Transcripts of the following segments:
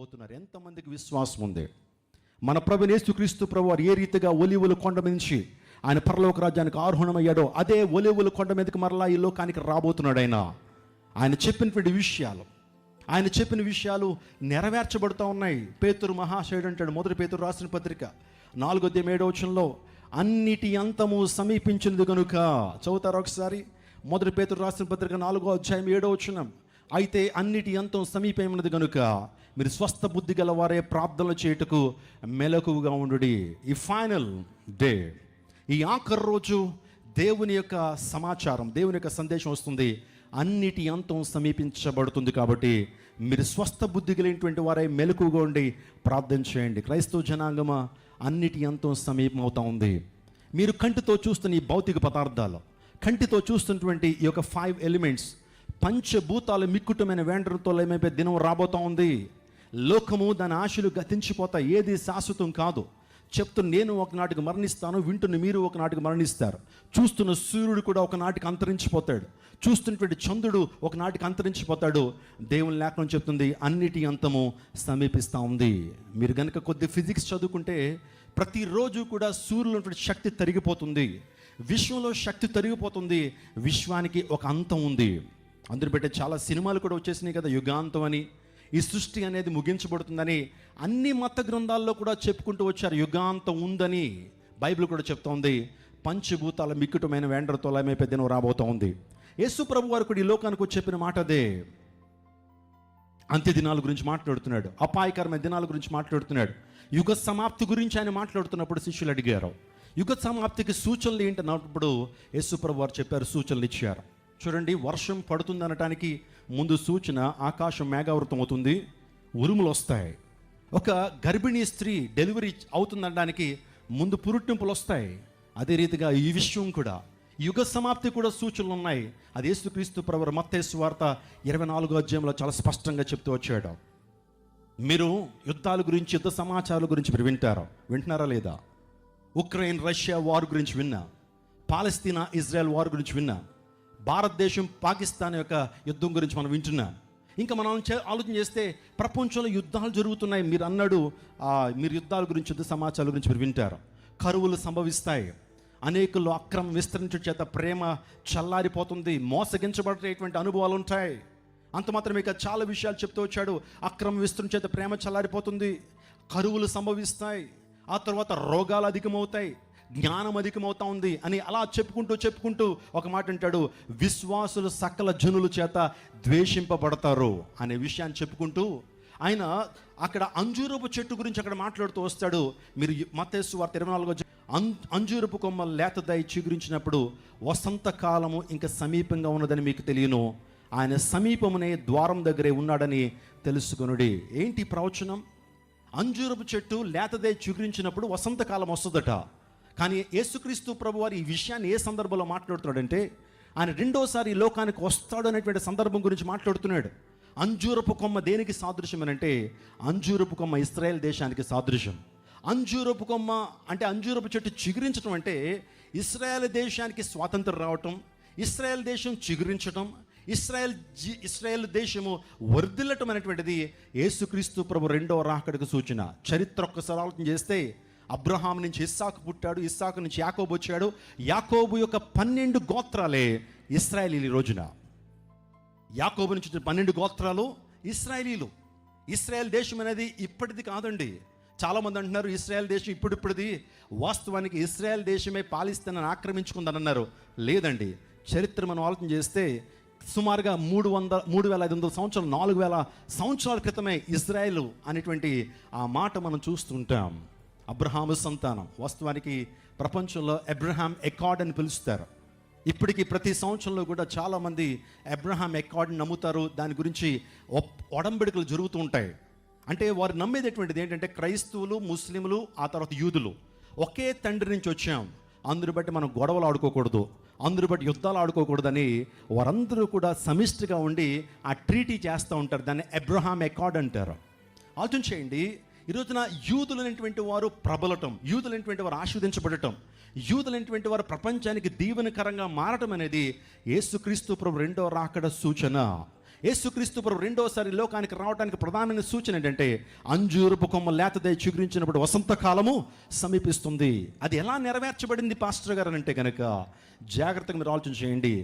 చూడబోతున్నారు. ఎంతమందికి విశ్వాసం ఉంది? మన ప్రభువైన యేసుక్రీస్తు ప్రభు వారు ఏ రీతిగా ఒలీవల కొండ నుంచి ఆయన పరలోక రాజ్యానికి ఆరోహణమయ్యాడో అదే ఒలీవల కొండ మీదకి మరలా ఈ లోకానికి రాబోతున్నాడు. ఆయన చెప్పిన విషయాలు నెరవేర్చబడుతూ ఉన్నాయి. పేతురు మహాశయుడు అంటాడు, మొదటి పేతురు రాసిన పత్రిక 4:7 అన్నిటి అంతము సమీపించినది కనుక. చదువుతారు ఒకసారి? మొదటి పేతురు రాసిన పత్రిక 4:7 అయితే అన్నిటి అంతం సమీపమైనది కనుక మీరు స్వస్థ బుద్ధి గలవారే ప్రార్థనలు చేయుటకు మెలకువగా ఉండుడి. ఈ ఫైనల్ డే, ఈ ఆఖరి రోజు దేవుని యొక్క సమాచారం, దేవుని యొక్క సందేశం వస్తుంది. అన్నిటి అంతం సమీపించబడుతుంది కాబట్టి మీరు స్వస్థ బుద్ధి కలిగినటువంటి వారే మెలకువగా ఉండి ప్రార్థన చేయండి. క్రైస్తవ జనాంగమా, అన్నిటి అంతం సమీపం అవుతా ఉంది. మీరు కంటితో చూస్తున్న ఈ భౌతిక పదార్థాలు, కంటితో చూస్తున్నటువంటి ఈ యొక్క 5 ఎలిమెంట్స్, పంచభూతాలు మిక్కుటమైన వేండ్రంతో ఏమైపోయే దినం రాబోతూ ఉంది. లోకము దాని ఆశలు గతించిపోతాయి, ఏది శాశ్వతం కాదు. చెప్తున్న నేను ఒకనాటికి మరణిస్తాను, వింటున్న మీరు ఒకనాటికి మరణిస్తారు. చూస్తున్న సూర్యుడు కూడా ఒకనాటికి అంతరించిపోతాడు, చూస్తున్నటువంటి చంద్రుడు ఒకనాటికి అంతరించిపోతాడు. దేవుని లేఖనం చెప్తుంది అన్నిటి అంతము సమీపిస్తూ ఉంది. మీరు కనుక కొద్ది ఫిజిక్స్ చదువుకుంటే ప్రతిరోజు కూడా సూర్యులో శక్తి తరిగిపోతుంది, విశ్వంలో శక్తి తరిగిపోతుంది. విశ్వానికి ఒక అంతం ఉంది. అందరూ పెట్టే చాలా సినిమాలు కూడా వచ్చేసినాయి కదా, యుగాంతం అని, ఈ సృష్టి అనేది ముగించబడుతుందని. అన్ని మత గ్రంథాల్లో కూడా చెప్పుకుంటూ వచ్చారు యుగాంతం ఉందని. బైబిల్ కూడా చెప్తోంది పంచభూతాల మిక్కుటమైన వేండ్రతో ఏమైపోయే దినం రాబోతూ ఉంది. యేసు ప్రభు వారు కూడా ఈ లోకానికి చెప్పిన మాట అదే. అంత్య దినాల గురించి మాట్లాడుతున్నాడు, అపాయకరమైన దినాల గురించి మాట్లాడుతున్నాడు, యుగ సమాప్తి గురించి ఆయన మాట్లాడుతున్నప్పుడు శిష్యులు అడిగారు యుగ సమాప్తికి సూచనలు ఏంటన్నప్పుడు యేసు ప్రభు వారు చెప్పారు, సూచనలు ఇచ్చారు. చూడండి, వర్షం పడుతుంది అనటానికి ముందు సూచన ఆకాశం మేఘావృతం అవుతుంది, ఉరుములు వస్తాయి. ఒక గర్భిణీ స్త్రీ డెలివరీ అవుతుందనడానికి ముందు పురుటింపులు వస్తాయి. అదే రీతిగా ఈ విషయం కూడా, యుగ సమాప్తి కూడా సూచనలు ఉన్నాయి. అది యేసుక్రీస్తు ప్రభువు మత్తయి సువార్త 24 చాలా స్పష్టంగా చెప్తూ వచ్చాడు. మీరు యుద్ధాల గురించి, యుద్ధ సమాచారాల గురించి మీరు వింటున్నారా లేదా? ఉక్రెయిన్ రష్యా వార్ గురించి విన్నా, పాలస్తీనా ఇజ్రాయెల్ వార్ గురించి విన్నా, భారతదేశం పాకిస్తాన్ యొక్క యుద్ధం గురించి మనం వింటున్నాం. ఇంకా మనం ఆలోచన చేస్తే ప్రపంచంలో యుద్ధాలు జరుగుతున్నాయి. మీరు అన్నాడు, మీరు యుద్ధాల గురించి, యుద్ధ సమాచారాల గురించి మీరు వింటారు. కరువులు సంభవిస్తాయి, అనేకులు అక్రమం విస్తరించడం చేత ప్రేమ చల్లారిపోతుంది, మోసగించబడేటువంటి అనుభవాలు ఉంటాయి. అంత మాత్రమే ఇక చాలా విషయాలు చెప్తూ వచ్చాడు. అక్రమం విస్తరించడం చేత ప్రేమ చల్లారిపోతుంది, కరువులు సంభవిస్తాయి, ఆ తర్వాత రోగాలు అధికమవుతాయి, జ్ఞానం అధికమవుతా ఉంది అని అలా చెప్పుకుంటూ ఒక మాట అంటాడు, విశ్వాసులు సకల జనుల చేత ద్వేషింపబడతారు అనే విషయాన్ని చెప్పుకుంటూ ఆయన అక్కడ అంజూరపు చెట్టు గురించి అక్కడ మాట్లాడుతూ వస్తాడు. మీరు మత్తయి సువార్త 24 అంజూరపు కొమ్మ లేతదై చిగురించినప్పుడు వసంతకాలము ఇంకా సమీపంగా ఉన్నదని మీకు తెలియను, ఆయన సమీపమునే ద్వారం దగ్గరే ఉన్నాడని తెలుసుకొనుడి. ఏంటి ప్రవచనం? అంజూరపు చెట్టు లేతదై చిగురించినప్పుడు వసంతకాలం వస్తుందట. కానీ యేసుక్రీస్తు ప్రభు వారు ఈ విషయాన్ని ఏ సందర్భంలో మాట్లాడుతున్నాడంటే, ఆయన రెండోసారి ఈ లోకానికి వస్తాడు అనేటువంటి సందర్భం గురించి మాట్లాడుతున్నాడు. అంజూరపు కొమ్మ దేనికి సాదృశ్యం అంటే, అంజూరపు కొమ్మ ఇశ్రాయేల్ దేశానికి సాదృశ్యం. అంజూరపు కొమ్మ అంటే అంజూరపు చెట్టు చిగురించడం అంటే ఇశ్రాయేల్ దేశానికి స్వాతంత్రం రావటం, ఇశ్రాయేల్ దేశం చిగురించడం, ఇశ్రాయేల్ దేశము వర్ధిల్లటం అనేటువంటిది యేసుక్రీస్తు ప్రభు రెండవ రాకడకు సూచన. చరిత్ర ఒక్కసారి ఆలోచన చేస్తే, అబ్రహాం నుంచి ఇస్సాకు పుట్టాడు, ఇస్సాకు నుంచి యాకోబు వచ్చాడు, యాకోబు యొక్క 12 గోత్రాలే ఇశ్రాయేలీలు. ఈ రోజున యాకోబు నుంచి 12 గోత్రాలు ఇశ్రాయేలీలు. ఇశ్రాయేల్ దేశం అనేది ఇప్పటిది కాదండి. చాలామంది అంటున్నారు ఇశ్రాయేల్ దేశం ఇప్పుడిది. వాస్తవానికి ఇశ్రాయేల్ దేశమే పాలిస్తానని ఆక్రమించుకుందని అన్నారు. లేదండి, చరిత్ర మనం ఆలోచన చేస్తే సుమారుగా 3,500 సంవత్సరాలు, 4,000 సంవత్సరాల క్రితమే ఇజ్రాయేల్ అనేటువంటి ఆ మాట మనం చూస్తుంటాం. అబ్రహాము సంతానం. వాస్తవానికి ప్రపంచంలో అబ్రహాం ఎకార్డ్ అని పిలుస్తారు. ఇప్పటికీ ప్రతి సంవత్సరంలో కూడా చాలామంది అబ్రహాం ఎకార్డ్ని నమ్ముతారు. దాని గురించి ఒడంబడికలు జరుగుతూ ఉంటాయి. అంటే వారు నమ్మేది ఎటువంటిది ఏంటంటే, క్రైస్తవులు, ముస్లింలు, ఆ తర్వాత యూదులు ఒకే తండ్రి నుంచి వచ్చాం, అందరూ బట్టి మనం గొడవలు ఆడుకోకూడదు, అందరూ బట్టి యుద్ధాలు ఆడుకోకూడదని వారందరూ కూడా సమిష్టిగా ఉండి ఆ ట్రీటీ చేస్తూ ఉంటారు. దాన్ని అబ్రహాం ఎకార్డ్ అంటారు. ఆలోచన చేయండి, ఈ రోజున యూదులైనటువంటి వారు ప్రబలటం, యూదులైనటువంటి వారు ఆశీర్వదించబడటం, యూదులైనటువంటి వారు ప్రపంచానికి దీవెనకరంగా మారటం అనేది యేసుక్రీస్తు ప్రభు రెండో రాకడ సూచన. యేసుక్రీస్తు ప్రభు రెండోసారి లోకానికి రావడానికి ప్రధానమైన సూచన ఏంటంటే అంజూరపు కొమ్మ లేతదై చిగురించినప్పుడు వసంతకాలము సమీపిస్తుంది. అది ఎలా నెరవేర్చబడింది పాస్టర్ గారు అంటే కనుక జాగ్రత్తగా మీరు ఆలోచన చేయండి.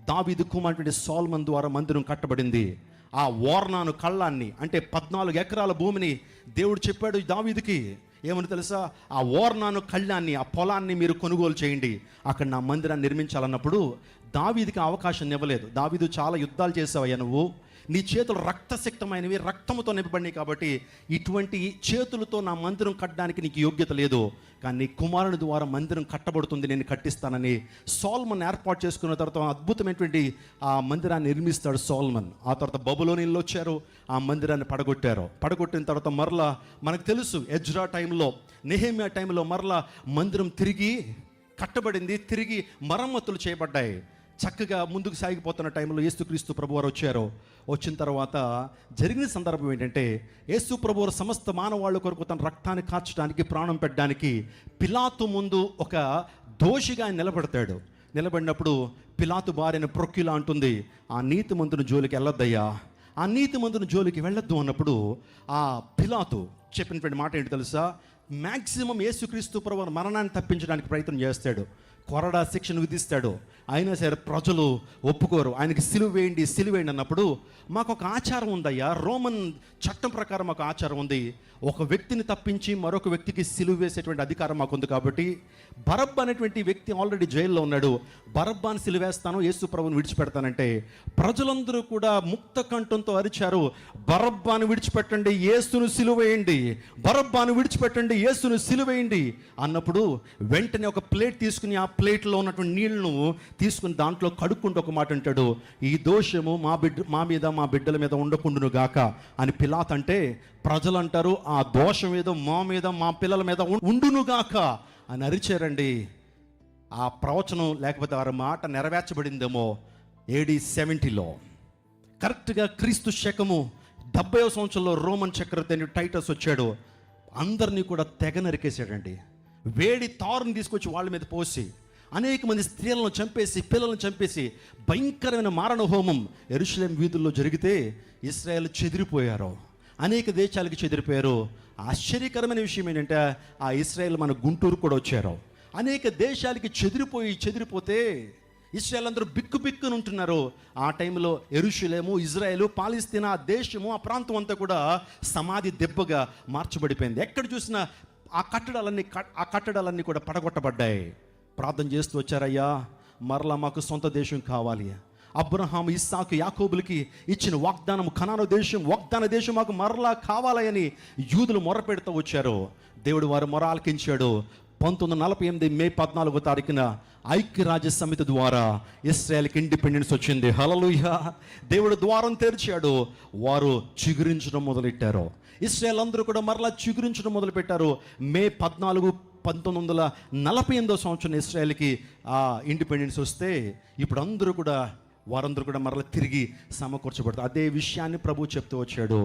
దావీదు కుమారుడు సొలొమోను ద్వారా మందిరం కట్టబడింది. ఆ ఓర్నాను కళ్ళాన్ని అంటే 14 ఎకరాల భూమిని దేవుడు చెప్పాడు దావీదుకి. ఏమని తెలుసా? ఆ ఓర్నాను కళ్ళాన్ని, ఆ పొలాన్ని మీరు కొనుగోలు చేయండి, అక్కడ నా మందిరాన్ని నిర్మించాలన్నప్పుడు దావీదుకి అవకాశం ఇవ్వలేదు. దావీదు చాలా యుద్ధాలు చేసావయ్యా, నువ్వు నీ చేతులు రక్తసిక్తమైనవి, రక్తముతో నింపబడినాయి, కాబట్టి ఇటువంటి చేతులతో నా మందిరం కట్టడానికి నీకు యోగ్యత లేదు, కానీ నీ కుమారుని ద్వారా మందిరం కట్టబడుతుంది, నేను కట్టిస్తానని సొలొమోను ఏర్పాటు చేసుకున్న తర్వాత అద్భుతమైనటువంటి ఆ మందిరాన్ని నిర్మిస్తాడు సొలొమోను. ఆ తర్వాత బబులోనీయులు వచ్చారు, ఆ మందిరాన్ని పడగొట్టిన తర్వాత మరలా మనకు తెలుసు ఎజ్రా టైంలో, నెహెమ్యా టైంలో మరలా మందిరం తిరిగి కట్టబడింది, తిరిగి మరమ్మతులు చేయబడ్డాయి. చక్కగా ముందుకు సాగిపోతున్న టైంలో యేసుక్రీస్తు ప్రభువారు వచ్చారు. వచ్చిన తర్వాత జరిగిన సందర్భం ఏంటంటే యేసు ప్రభువారు సమస్త మానవాళ్ళ కొరకు తన రక్తాన్ని కార్చడానికి, ప్రాణం పెట్టడానికి పిలాతు ముందు ఒక దోషిగా ఆయన నిలబడతాడు. నిలబడినప్పుడు పిలాతు భార్యను ప్రొక్కిలా అంటుంది, ఆ నీతిమంతుని జోలికి వెళ్ళొద్దయ్యా, ఆ నీతిమంతుని జోలికి వెళ్ళొద్దు అన్నప్పుడు ఆ పిలాతు చెప్పినటువంటి మాట ఏంటి తెలుసా? మ్యాక్సిమం యేసుక్రీస్తు ప్రభువారు మరణాన్ని తప్పించడానికి ప్రయత్నం చేస్తాడు, కొరడా శిక్షను విధిస్తాడు. అయినా సరే ప్రజలు ఒప్పుకోరు. ఆయనకి సిలువేయండి అన్నప్పుడు మాకు ఒక ఆచారం ఉందయ్యా, రోమన్ చట్టం ప్రకారం మాకు ఆచారం ఉంది, ఒక వ్యక్తిని తప్పించి మరొక వ్యక్తికి సిలువ వేసేటువంటి అధికారం మాకు ఉంది. కాబట్టి బరబ్బా అనేటువంటి వ్యక్తి ఆల్రెడీ జైల్లో ఉన్నాడు, బరబ్బాను సిలువేస్తాను, యేసు ప్రభువుని విడిచిపెడతానంటే ప్రజలందరూ కూడా ముక్త కంఠంతో అరిచారు, బరబ్బాను విడిచిపెట్టండి, యేసును సిలువేయండి, బరబ్బాను విడిచిపెట్టండి, యేసును సిలువేయండి అన్నప్పుడు వెంటనే ఒక ప్లేట్ తీసుకుని ఆ ప్లేట్లో ఉన్నటువంటి నీళ్లను తీసుకుని దాంట్లో కడుక్కుంటూ ఒక మాట అంటాడు, ఈ దోషము మా మీద మా బిడ్డల మీద ఉండకుండును గాక అని పిలాతు అంటే ప్రజలు అంటారు, ఆ దోషం ఏదో మా మీద మా పిల్లల మీద ఉండునుగాక అని అరిచారండి. ఆ ప్రవచనం లేకపోతే వారి మాట నెరవేర్చబడిందేమో AD 70లో. కరెక్ట్గా క్రీస్తు శకము 70వ సంవత్సరంలో రోమన్ చక్రవర్తి టైటస్ వచ్చాడు, అందరినీ కూడా తెగ నరికేశాడండి. వేడి తారుని తీసుకొచ్చి వాళ్ళ మీద పోసి అనేక మంది స్త్రీలను చంపేసి, పిల్లలను చంపేసి భయంకరమైన మారణ హోమం యెరూషలేం వీధుల్లో జరిగితే ఇశ్రాయేలు చెదిరిపోయారు, అనేక దేశాలకు చెదిరిపోయారు. ఆశ్చర్యకరమైన విషయం ఏంటంటే ఆ ఇశ్రాయేల్ మన గుంటూరు కూడా వచ్చారు. అనేక దేశాలకి చెదిరిపోతే ఇశ్రాయేల్ అందరూ బిక్కును ఉంటున్నారు. ఆ టైంలో యెరూషలేము, ఇజ్రాయేలు, పాలస్తీనా దేశము, ఆ ప్రాంతం అంతా కూడా సమాధి దెబ్బగా మార్చబడిపోయింది. ఎక్కడ చూసినా ఆ కట్టడాలన్నీ కూడా పడగొట్టబడ్డాయి. ప్రార్థన చేస్తూ వచ్చారయ్యా, మరలా మాకు సొంత దేశం కావాలి. అబ్రహాము, ఇస్సాకు, యాకోబులకి ఇచ్చిన కనాను దేశం, వాగ్దాన దేశం మాకు మరలా కావాలని యూదులు మొర పెడుతూ వచ్చారు. దేవుడు వారు మొర ఆలకించాడు. 1948 మే 14వ తారీఖున ఐక్యరాజ్య సమితి ద్వారా ఇశ్రాయేల్కి ఇండిపెండెన్స్ వచ్చింది. హల్లెలూయా! దేవుడు ద్వారం తెరిచాడు, వారు చిగురించడం మొదలెట్టారు. ఇశ్రాయేల్ అందరూ కూడా మరలా చిగురించడం మొదలుపెట్టారు. మే 14, 1948వ సంవత్సరం ఇశ్రాయేల్కి ఇండిపెండెన్స్ వస్తే ఇప్పుడు వారందరూ కూడా మరలా తిరిగి సమకూర్చబడతారు. అదే విషయాన్ని ప్రభు చెప్తూ వచ్చాడు,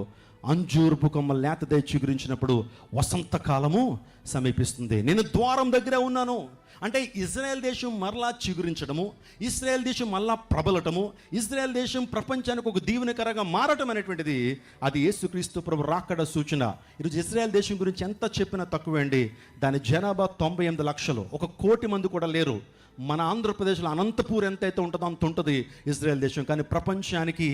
అంజూరపు కొమ్మ లేతదై చిగురించినప్పుడు వసంతకాలము సమీపిస్తుంది, నేను ద్వారం దగ్గరే ఉన్నాను. అంటే ఇజ్రాయెల్ దేశం మరలా చిగురించడము, ఇజ్రాయెల్ దేశం మరలా ప్రబలటము, ఇజ్రాయెల్ దేశం ప్రపంచానికి ఒక దీవెనకరంగా మారటం అనేటువంటిది అది యేసుక్రీస్తు ప్రభు రాకడ సూచన. ఈరోజు ఇజ్రాయెల్ దేశం గురించి ఎంత చెప్పినా తక్కువే అండి. దాని జనాభా 98 లక్షలు, 1 కోటి మంది కూడా లేరు. మన ఆంధ్రప్రదేశ్లో అనంతపూర్ ఎంతైతే ఉంటుందో అంత ఉంటుంది ఇజ్రాయెల్ దేశం. కానీ ప్రపంచానికి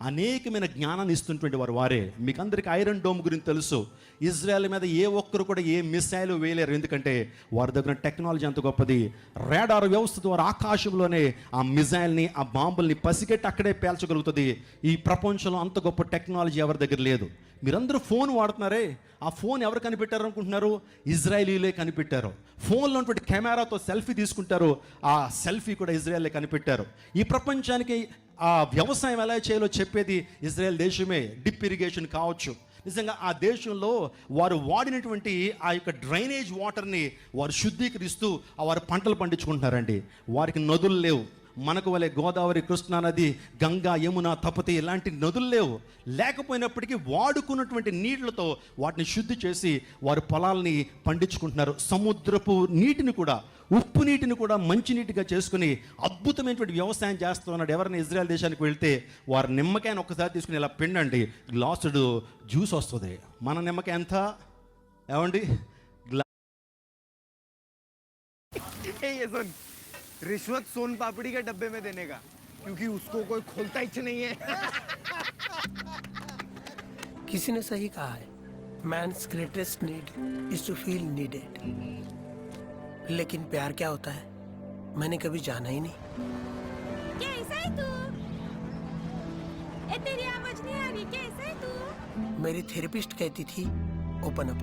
అనేకమైన జ్ఞానాన్ని ఇస్తున్నటువంటి వారే. మీకు అందరికీ ఐరన్ డోమ్ గురించి తెలుసు. ఇజ్రాయెల్ మీద ఏ ఒక్కరు కూడా ఏ మిసైల్ వేయలేరు, ఎందుకంటే వారి దగ్గర టెక్నాలజీ అంత గొప్పది. రాడార్ వ్యవస్థ ద్వారా ఆకాశంలోనే ఆ మిసైల్ని, ఆ బాంబుల్ని పసిగట్టి అక్కడే పేల్చగలుగుతుంది. ఈ ప్రపంచంలో అంత గొప్ప టెక్నాలజీ ఎవరి దగ్గర లేదు. మీరందరూ ఫోన్ వాడుతున్నారే, ఆ ఫోన్ ఎవరు కనిపెట్టారు అనుకుంటున్నారు? ఇజ్రాయేలీలే కనిపెట్టారు. ఫోన్లో ఉన్నటువంటి కెమెరాతో సెల్ఫీ తీసుకుంటారు, ఆ సెల్ఫీ కూడా ఇజ్రాయేలే కనిపెట్టారు. ఈ ప్రపంచానికి ఆ వ్యవసాయం ఎలా చేయాలో చెప్పేది ఇజ్రాయెల్ దేశమే. డ్రిప్ ఇరిగేషన్ కావచ్చు. నిజంగా ఆ దేశంలో వారు వాడినటువంటి ఆ యొక్క డ్రైనేజ్ వాటర్ని వారు శుద్ధీకరిస్తూ వారు పంటలు పండించుకుంటున్నారండి. వారికి నదులు లేవు, మనకు వలె గోదావరి, కృష్ణా నది, గంగా, యమున, తపతి ఇలాంటి నదులు లేవు. లేకపోయినప్పటికీ వాడుకున్నటువంటి నీళ్లతో వాటిని శుద్ధి చేసి వారు పొలాల్ని పండించుకుంటున్నారు. సముద్రపు నీటిని కూడా, ఉప్పు నీటిని కూడా మంచినీటిగా చేసుకుని అద్భుతమైనటువంటి వ్యవసాయం చేస్తున్నాడు. ఎవరైనా ఇజ్రాయెల్ దేశానికి వెళ్తే వారు నిమ్మకాయని ఒక్కసారి తీసుకుని ఇలా పిండండి, గ్లాసుడ్ జ్యూస్ వస్తుంది. మన నిమ్మకాయ ఎంత ఏమండి? ये सुन, रिश्वत सोन पापड़ी के डब्बे में देने का, क्योंकि उसको कोई खोलता ही नहीं है। किसी ने सही कहा है, man's greatest need is to feel needed. लेकिन प्यार क्या होता है मैंने कभी जाना ही नहीं। कैसा है तू? ए तेरी आवाज नहीं आ रही, कैसा है तू? मेरी थेरेपिस्ट कहती थी ओपन अप,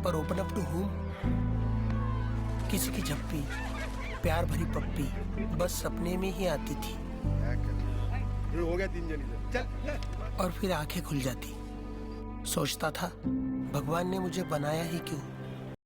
पर ओपन अप टू हूम? किसी की झप्पी, प्यार भरी पप्पी बस सपने में ही आती थी। हो गया 3 जनी से, चल। और फिर आंखें खुल जाती। सोचता था भगवान ने मुझे बनाया ही क्यों।